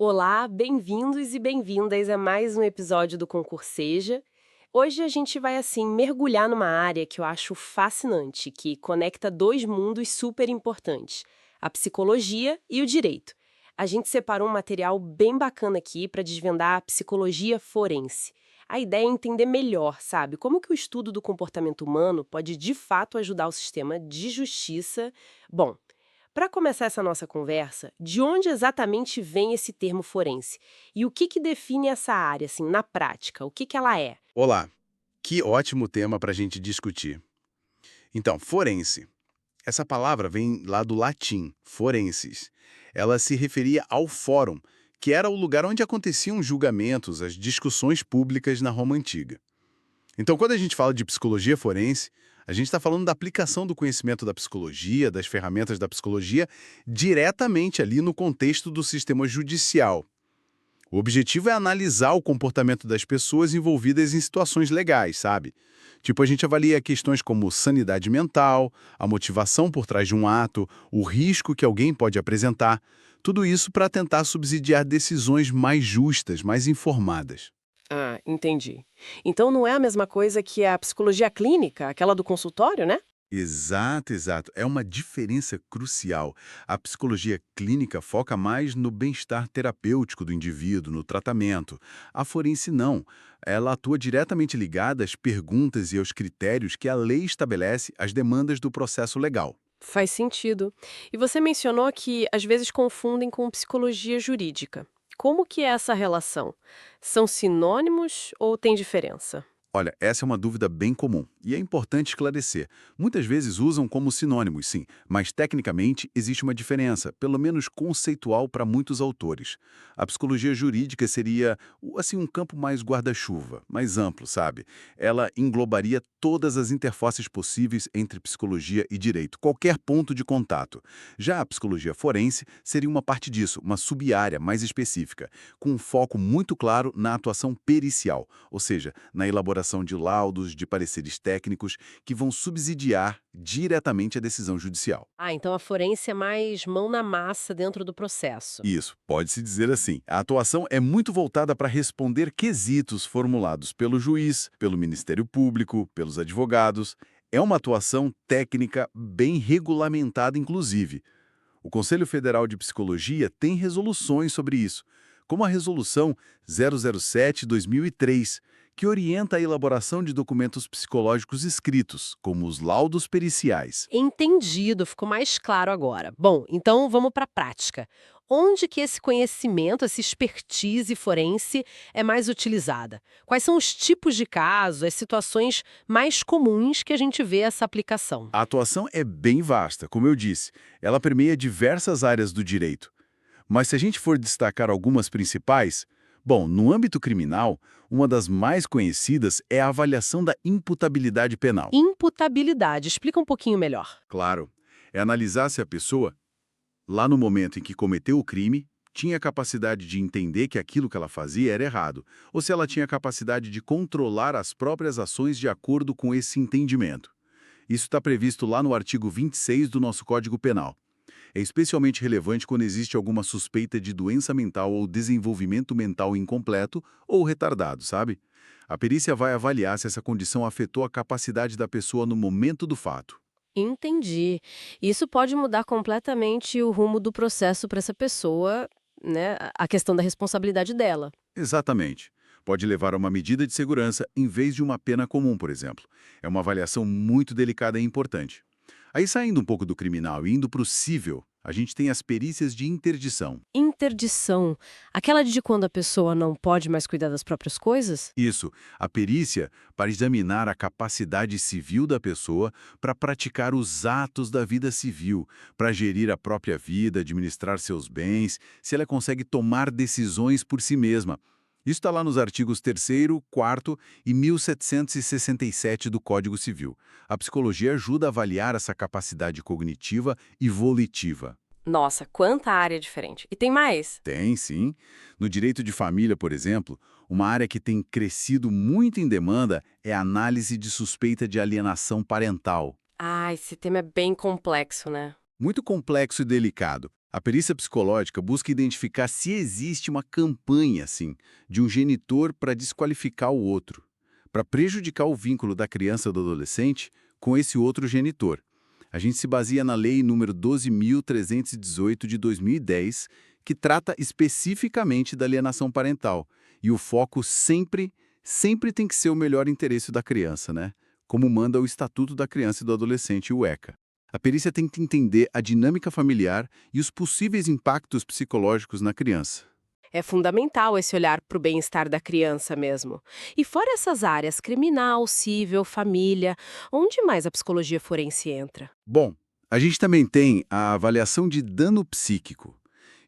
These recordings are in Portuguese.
Olá, bem-vindos e bem-vindas a mais um episódio do Concurseja. Hoje a gente vai, assim, mergulhar numa área que eu acho fascinante, que conecta dois mundos super importantes, a psicologia e o direito. A gente separou um material bem bacana aqui para desvendar a psicologia forense. A ideia é entender melhor, sabe, como que o estudo do comportamento humano pode de fato ajudar o sistema de justiça. Bom, para começar essa nossa conversa, de onde exatamente vem esse termo forense? E o que define essa área, assim, na prática? O que ela é? Olá, que ótimo tema para a gente discutir. Então, forense. Essa palavra vem lá do latim, forenses. Ela se referia ao fórum, que era o lugar onde aconteciam os julgamentos, as discussões públicas na Roma Antiga. Então, quando a gente fala de psicologia forense, a gente está falando da aplicação do conhecimento da psicologia, das ferramentas da psicologia, diretamente ali no contexto do sistema judicial. O objetivo é analisar o comportamento das pessoas envolvidas em situações legais, sabe? Tipo, a gente avalia questões como sanidade mental, a motivação por trás de um ato, o risco que alguém pode apresentar, tudo isso para tentar subsidiar decisões mais justas, mais informadas. Ah, entendi. Então não é a mesma coisa que a psicologia clínica, aquela do consultório, né? Exato, exato. É uma diferença crucial. A psicologia clínica foca mais no bem-estar terapêutico do indivíduo, no tratamento. A forense não. Ela atua diretamente ligada às perguntas e aos critérios que a lei estabelece às demandas do processo legal. Faz sentido. E você mencionou que às vezes confundem com psicologia jurídica. Como que é essa relação? São sinônimos ou tem diferença? Olha, essa é uma dúvida bem comum e é importante esclarecer. Muitas vezes usam como sinônimos, sim, mas tecnicamente existe uma diferença, pelo menos conceitual para muitos autores. A psicologia jurídica seria, assim, um campo mais guarda-chuva, mais amplo, sabe? Ela englobaria todas as interfaces possíveis entre psicologia e direito, qualquer ponto de contato. Já a psicologia forense seria uma parte disso, uma sub-área mais específica, com um foco muito claro na atuação pericial, ou seja, na elaboração de laudos, de pareceres técnicos que vão subsidiar diretamente a decisão judicial. Ah, então a forense é mais mão na massa dentro do processo. Isso, pode-se dizer assim. A atuação é muito voltada para responder quesitos formulados pelo juiz, pelo Ministério Público, pelos advogados. É uma atuação técnica bem regulamentada, inclusive. O Conselho Federal de Psicologia tem resoluções sobre isso, como a Resolução 007/2003, que orienta a elaboração de documentos psicológicos escritos, como os laudos periciais. Entendido, ficou mais claro agora. Bom, então vamos para a prática. Onde que esse conhecimento, essa expertise forense é mais utilizada? Quais são os tipos de casos, as situações mais comuns que a gente vê essa aplicação? A atuação é bem vasta, como eu disse. Ela permeia diversas áreas do direito. Mas se a gente for destacar algumas principais, bom, no âmbito criminal, uma das mais conhecidas é a avaliação da imputabilidade penal. Imputabilidade, explica um pouquinho melhor. Claro, é analisar se a pessoa, lá no momento em que cometeu o crime, tinha capacidade de entender que aquilo que ela fazia era errado, ou se ela tinha capacidade de controlar as próprias ações de acordo com esse entendimento. Isso está previsto lá no artigo 26 do nosso Código Penal. É especialmente relevante quando existe alguma suspeita de doença mental ou desenvolvimento mental incompleto ou retardado, sabe? A perícia vai avaliar se essa condição afetou a capacidade da pessoa no momento do fato. Entendi. Isso pode mudar completamente o rumo do processo para essa pessoa, né? A questão da responsabilidade dela. Exatamente. Pode levar a uma medida de segurança em vez de uma pena comum, por exemplo. É uma avaliação muito delicada e importante. Aí, saindo um pouco do criminal e indo para o cível, a gente tem as perícias de interdição. Interdição, aquela de quando a pessoa não pode mais cuidar das próprias coisas? Isso, a perícia para examinar a capacidade civil da pessoa para praticar os atos da vida civil, para gerir a própria vida, administrar seus bens, se ela consegue tomar decisões por si mesma. Isso está lá nos artigos 3º, 4º e 1767 do Código Civil. A psicologia ajuda a avaliar essa capacidade cognitiva e volitiva. Nossa, quanta área diferente. E tem mais? Tem, sim. No direito de família, por exemplo, uma área que tem crescido muito em demanda é a análise de suspeita de alienação parental. Ah, esse tema é bem complexo, né? Muito complexo e delicado. A perícia psicológica busca identificar se existe uma campanha, assim, de um genitor para desqualificar o outro, para prejudicar o vínculo da criança ou do adolescente com esse outro genitor. A gente se baseia na Lei número 12.318 de 2010, que trata especificamente da alienação parental. E o foco sempre tem que ser o melhor interesse da criança, né? Como manda o Estatuto da Criança e do Adolescente, o ECA. A perícia tem que entender a dinâmica familiar e os possíveis impactos psicológicos na criança. É fundamental esse olhar para o bem-estar da criança mesmo. E fora essas áreas, criminal, civil, família, onde mais a psicologia forense entra? Bom, a gente também tem a avaliação de dano psíquico.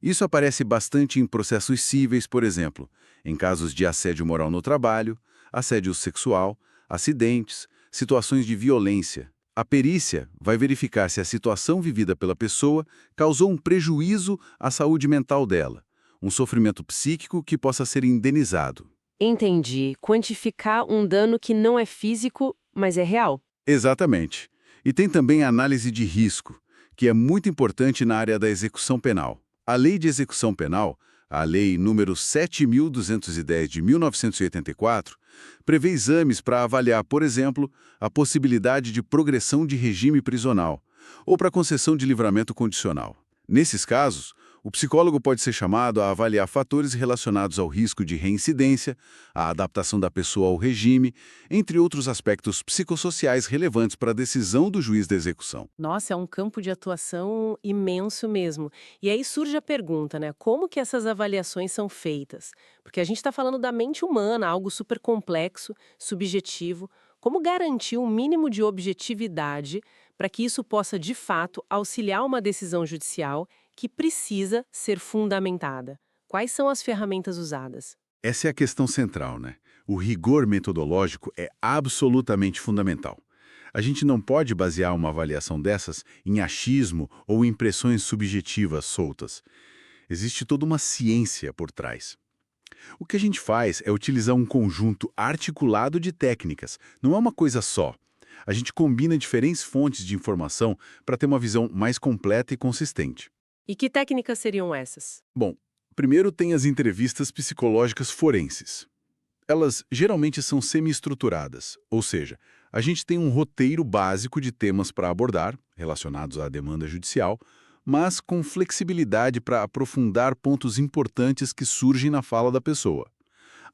Isso aparece bastante em processos cíveis, por exemplo, em casos de assédio moral no trabalho, assédio sexual, acidentes, situações de violência. A perícia vai verificar se a situação vivida pela pessoa causou um prejuízo à saúde mental dela, um sofrimento psíquico que possa ser indenizado. Entendi. Quantificar um dano que não é físico, mas é real. Exatamente. E tem também a análise de risco, que é muito importante na área da execução penal. A Lei de Execução Penal, a Lei número 7.210 de 1984, prevê exames para avaliar, por exemplo, a possibilidade de progressão de regime prisional ou para concessão de livramento condicional. Nesses casos, o psicólogo pode ser chamado a avaliar fatores relacionados ao risco de reincidência, a adaptação da pessoa ao regime, entre outros aspectos psicossociais relevantes para a decisão do juiz da execução. Nossa, é um campo de atuação imenso mesmo. E aí surge a pergunta, né? Como que essas avaliações são feitas? Porque a gente está falando da mente humana, algo super complexo, subjetivo. Como garantir um mínimo de objetividade para que isso possa, de fato, auxiliar uma decisão judicial que precisa ser fundamentada? Quais são as ferramentas usadas? Essa é a questão central, né? O rigor metodológico é absolutamente fundamental. A gente não pode basear uma avaliação dessas em achismo ou impressões subjetivas soltas. Existe toda uma ciência por trás. O que a gente faz é utilizar um conjunto articulado de técnicas, não é uma coisa só. A gente combina diferentes fontes de informação para ter uma visão mais completa e consistente. E que técnicas seriam essas? Bom, primeiro tem as entrevistas psicológicas forenses. Elas geralmente são semi-estruturadas, ou seja, a gente tem um roteiro básico de temas para abordar, relacionados à demanda judicial, mas com flexibilidade para aprofundar pontos importantes que surgem na fala da pessoa.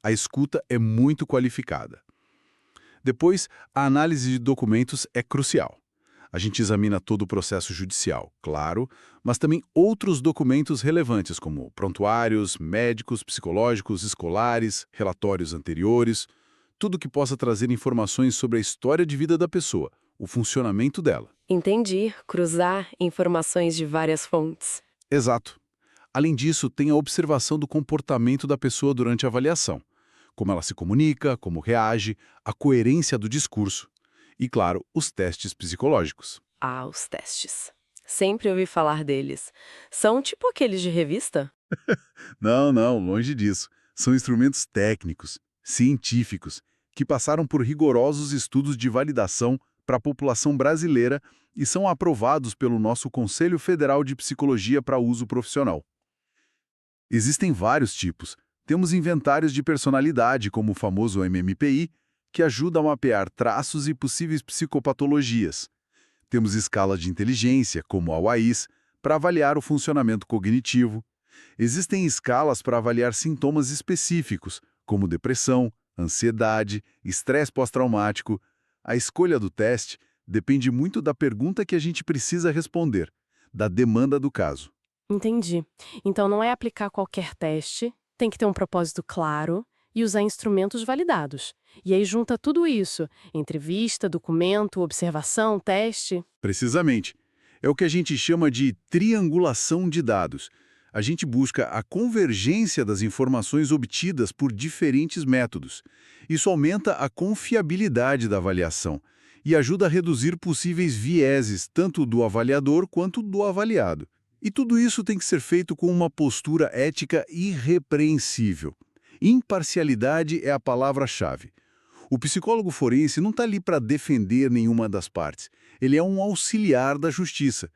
A escuta é muito qualificada. Depois, a análise de documentos é crucial. A gente examina todo o processo judicial, claro, mas também outros documentos relevantes, como prontuários, médicos, psicológicos, escolares, relatórios anteriores, tudo que possa trazer informações sobre a história de vida da pessoa, o funcionamento dela. Entendi. Cruzar informações de várias fontes. Exato. Além disso, tem a observação do comportamento da pessoa durante a avaliação, como ela se comunica, como reage, a coerência do discurso. E, claro, os testes psicológicos. Ah, os testes. Sempre ouvi falar deles. São tipo aqueles de revista? Não, longe disso. São instrumentos técnicos, científicos, que passaram por rigorosos estudos de validação para a população brasileira e são aprovados pelo nosso Conselho Federal de Psicologia para uso profissional. Existem vários tipos. Temos inventários de personalidade, como o famoso MMPI, que ajuda a mapear traços e possíveis psicopatologias. Temos escalas de inteligência, como a UAIS, para avaliar o funcionamento cognitivo. Existem escalas para avaliar sintomas específicos, como depressão, ansiedade, estresse pós-traumático. A escolha do teste depende muito da pergunta que a gente precisa responder, da demanda do caso. Entendi. Então não é aplicar qualquer teste, tem que ter um propósito claro e usar instrumentos validados. E aí junta tudo isso, entrevista, documento, observação, teste. Precisamente. É o que a gente chama de triangulação de dados. A gente busca a convergência das informações obtidas por diferentes métodos. Isso aumenta a confiabilidade da avaliação e ajuda a reduzir possíveis vieses, tanto do avaliador quanto do avaliado. E tudo isso tem que ser feito com uma postura ética irrepreensível. Imparcialidade é a palavra-chave. O psicólogo forense não está ali para defender nenhuma das partes. Ele é um auxiliar da justiça.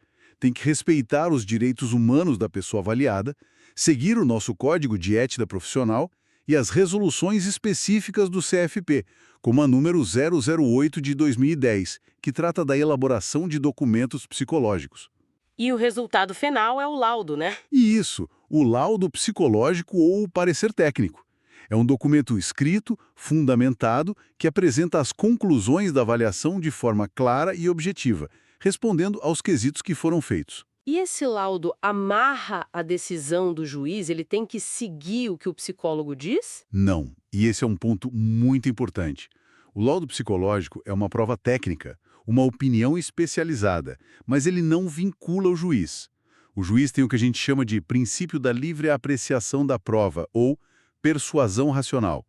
tem que respeitar os direitos humanos da pessoa avaliada, seguir o nosso Código de Ética Profissional e as resoluções específicas do CFP, como a número 008 de 2010, que trata da elaboração de documentos psicológicos. E o resultado final é o laudo, né? E isso, o laudo psicológico ou o parecer técnico. É um documento escrito, fundamentado, que apresenta as conclusões da avaliação de forma clara e objetiva, respondendo aos quesitos que foram feitos. E esse laudo amarra a decisão do juiz? Ele tem que seguir o que o psicólogo diz? Não, e esse é um ponto muito importante. O laudo psicológico é uma prova técnica, uma opinião especializada, mas ele não vincula o juiz. O juiz tem o que a gente chama de princípio da livre apreciação da prova, ou persuasão racional.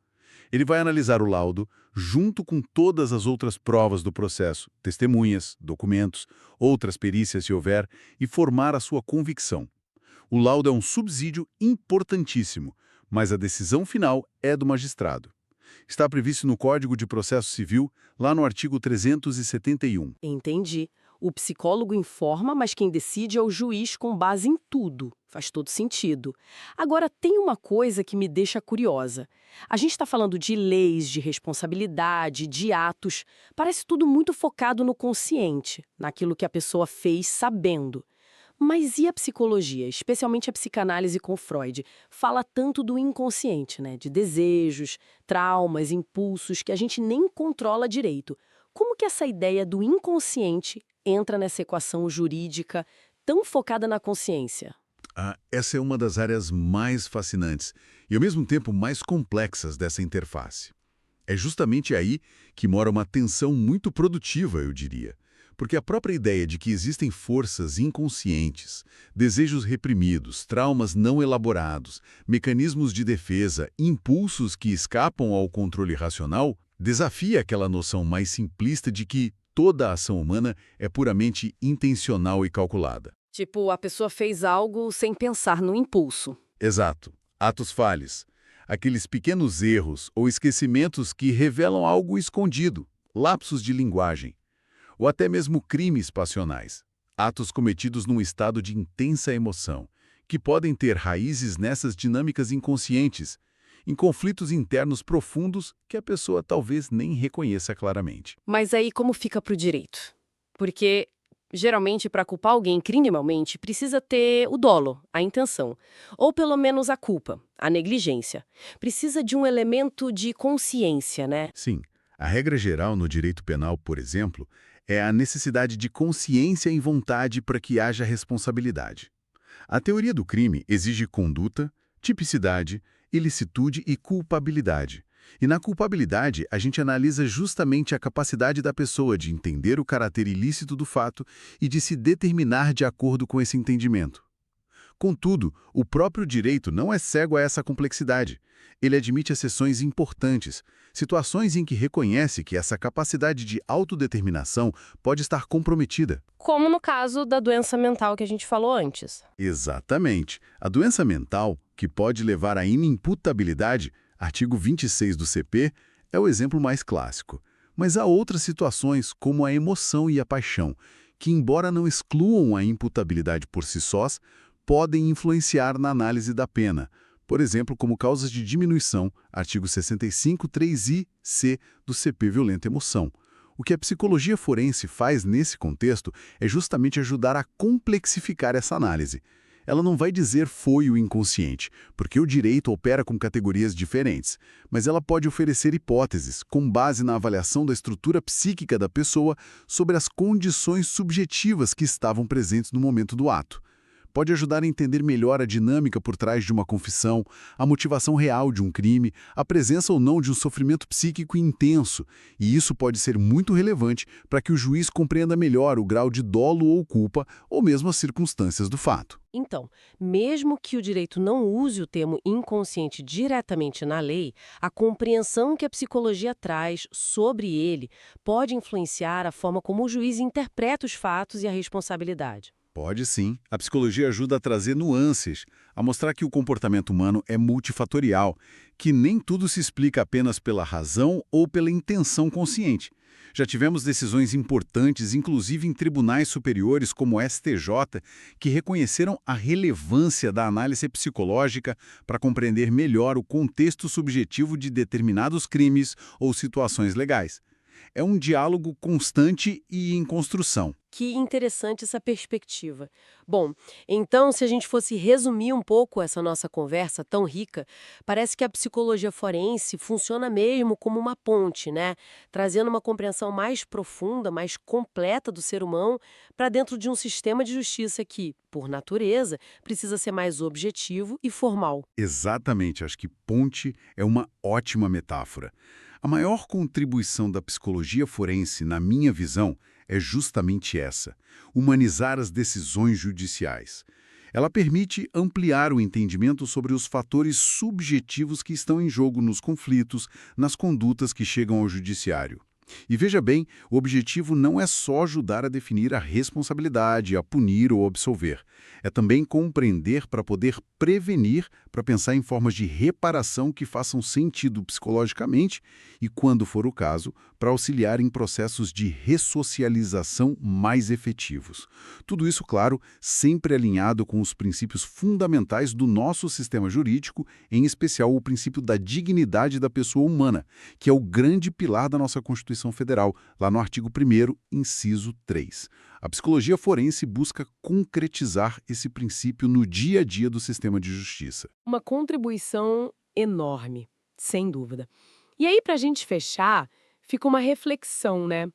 Ele vai analisar o laudo junto com todas as outras provas do processo, testemunhas, documentos, outras perícias se houver, e formar a sua convicção. O laudo é um subsídio importantíssimo, mas a decisão final é do magistrado. Está previsto no Código de Processo Civil, lá no artigo 371. Entendi. O psicólogo informa, mas quem decide é o juiz com base em tudo. Faz todo sentido. Agora, tem uma coisa que me deixa curiosa. A gente está falando de leis, de responsabilidade, de atos. Parece tudo muito focado no consciente, naquilo que a pessoa fez sabendo. Mas e a psicologia, especialmente a psicanálise com Freud, fala tanto do inconsciente, né? De desejos, traumas, impulsos que a gente nem controla direito. Como que essa ideia do inconsciente entra nessa equação jurídica tão focada na consciência? Essa é uma das áreas mais fascinantes e, ao mesmo tempo, mais complexas dessa interface. É justamente aí que mora uma tensão muito produtiva, eu diria. Porque a própria ideia de que existem forças inconscientes, desejos reprimidos, traumas não elaborados, mecanismos de defesa, impulsos que escapam ao controle racional, desafia aquela noção mais simplista de que toda a ação humana é puramente intencional e calculada. Tipo, a pessoa fez algo sem pensar no impulso. Exato. Atos falhos. Aqueles pequenos erros ou esquecimentos que revelam algo escondido, lapsos de linguagem. Ou até mesmo crimes passionais, atos cometidos num estado de intensa emoção, que podem ter raízes nessas dinâmicas inconscientes, em conflitos internos profundos que a pessoa talvez nem reconheça claramente. Mas aí como fica pro direito? Porque, geralmente, para culpar alguém criminalmente, precisa ter o dolo, a intenção, ou pelo menos a culpa, a negligência. Precisa de um elemento de consciência, né? Sim, a regra geral no direito penal, por exemplo, é a necessidade de consciência e vontade para que haja responsabilidade. A teoria do crime exige conduta, tipicidade, ilicitude e culpabilidade. E na culpabilidade, a gente analisa justamente a capacidade da pessoa de entender o caráter ilícito do fato e de se determinar de acordo com esse entendimento. Contudo, o próprio direito não é cego a essa complexidade. Ele admite exceções importantes, situações em que reconhece que essa capacidade de autodeterminação pode estar comprometida. Como no caso da doença mental que a gente falou antes. Exatamente. A doença mental, que pode levar à inimputabilidade, artigo 26 do CP, é o exemplo mais clássico. Mas há outras situações, como a emoção e a paixão, que, embora não excluam a imputabilidade por si sós, podem influenciar na análise da pena, por exemplo, como causas de diminuição, artigo 65, 3i, c do CP Violenta Emoção. O que a psicologia forense faz nesse contexto é justamente ajudar a complexificar essa análise. Ela não vai dizer foi o inconsciente, porque o direito opera com categorias diferentes, mas ela pode oferecer hipóteses, com base na avaliação da estrutura psíquica da pessoa sobre as condições subjetivas que estavam presentes no momento do ato. Pode ajudar a entender melhor a dinâmica por trás de uma confissão, a motivação real de um crime, a presença ou não de um sofrimento psíquico intenso, e isso pode ser muito relevante para que o juiz compreenda melhor o grau de dolo ou culpa, ou mesmo as circunstâncias do fato. Então, mesmo que o direito não use o termo inconsciente diretamente na lei, a compreensão que a psicologia traz sobre ele pode influenciar a forma como o juiz interpreta os fatos e a responsabilidade. Pode sim. A psicologia ajuda a trazer nuances, a mostrar que o comportamento humano é multifatorial, que nem tudo se explica apenas pela razão ou pela intenção consciente. Já tivemos decisões importantes, inclusive em tribunais superiores como o STJ, que reconheceram a relevância da análise psicológica para compreender melhor o contexto subjetivo de determinados crimes ou situações legais. É um diálogo constante e em construção. Que interessante essa perspectiva. Bom, então, se a gente fosse resumir um pouco essa nossa conversa tão rica, parece que a psicologia forense funciona mesmo como uma ponte, né? Trazendo uma compreensão mais profunda, mais completa do ser humano para dentro de um sistema de justiça que, por natureza, precisa ser mais objetivo e formal. Exatamente, acho que ponte é uma ótima metáfora. A maior contribuição da psicologia forense, na minha visão, é justamente essa: humanizar as decisões judiciais. Ela permite ampliar o entendimento sobre os fatores subjetivos que estão em jogo nos conflitos, nas condutas que chegam ao judiciário. E veja bem, o objetivo não é só ajudar a definir a responsabilidade, a punir ou absolver. É também compreender para poder prevenir, para pensar em formas de reparação que façam sentido psicologicamente e, quando for o caso, para auxiliar em processos de ressocialização mais efetivos. Tudo isso, claro, sempre alinhado com os princípios fundamentais do nosso sistema jurídico, em especial o princípio da dignidade da pessoa humana, que é o grande pilar da nossa Constituição Federal, lá no artigo 1º, inciso 3. A psicologia forense busca concretizar esse princípio no dia a dia do sistema de justiça. Uma contribuição enorme, sem dúvida. E aí, para a gente fechar, fica uma reflexão, né?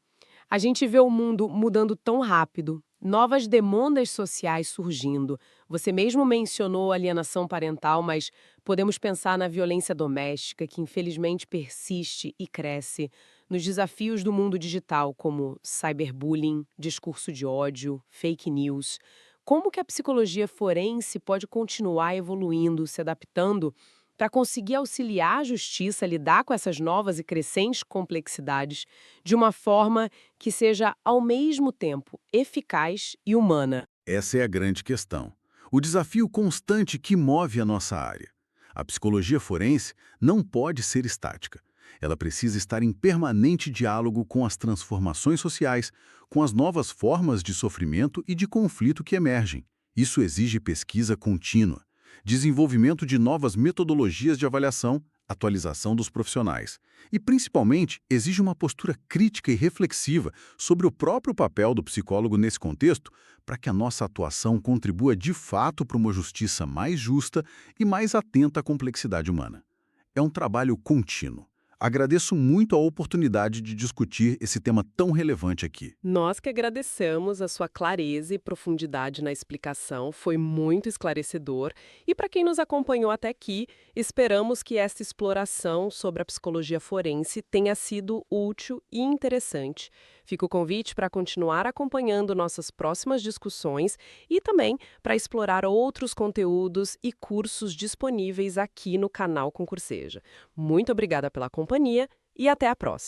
A gente vê o mundo mudando tão rápido, novas demandas sociais surgindo. Você mesmo mencionou alienação parental, mas podemos pensar na violência doméstica, que infelizmente persiste e cresce, nos desafios do mundo digital, como cyberbullying, discurso de ódio, fake news. Como que a psicologia forense pode continuar evoluindo, se adaptando, para conseguir auxiliar a justiça a lidar com essas novas e crescentes complexidades de uma forma que seja, ao mesmo tempo, eficaz e humana? Essa é a grande questão. O desafio constante que move a nossa área. A psicologia forense não pode ser estática. Ela precisa estar em permanente diálogo com as transformações sociais, com as novas formas de sofrimento e de conflito que emergem. Isso exige pesquisa contínua, desenvolvimento de novas metodologias de avaliação, atualização dos profissionais. E, principalmente, exige uma postura crítica e reflexiva sobre o próprio papel do psicólogo nesse contexto, para que a nossa atuação contribua de fato para uma justiça mais justa e mais atenta à complexidade humana. É um trabalho contínuo. Agradeço muito a oportunidade de discutir esse tema tão relevante aqui. Nós que agradecemos a sua clareza e profundidade na explicação, foi muito esclarecedor. E para quem nos acompanhou até aqui, esperamos que esta exploração sobre a psicologia forense tenha sido útil e interessante. Fica o convite para continuar acompanhando nossas próximas discussões e também para explorar outros conteúdos e cursos disponíveis aqui no canal Concurseja. Muito obrigada pela companhia e até a próxima!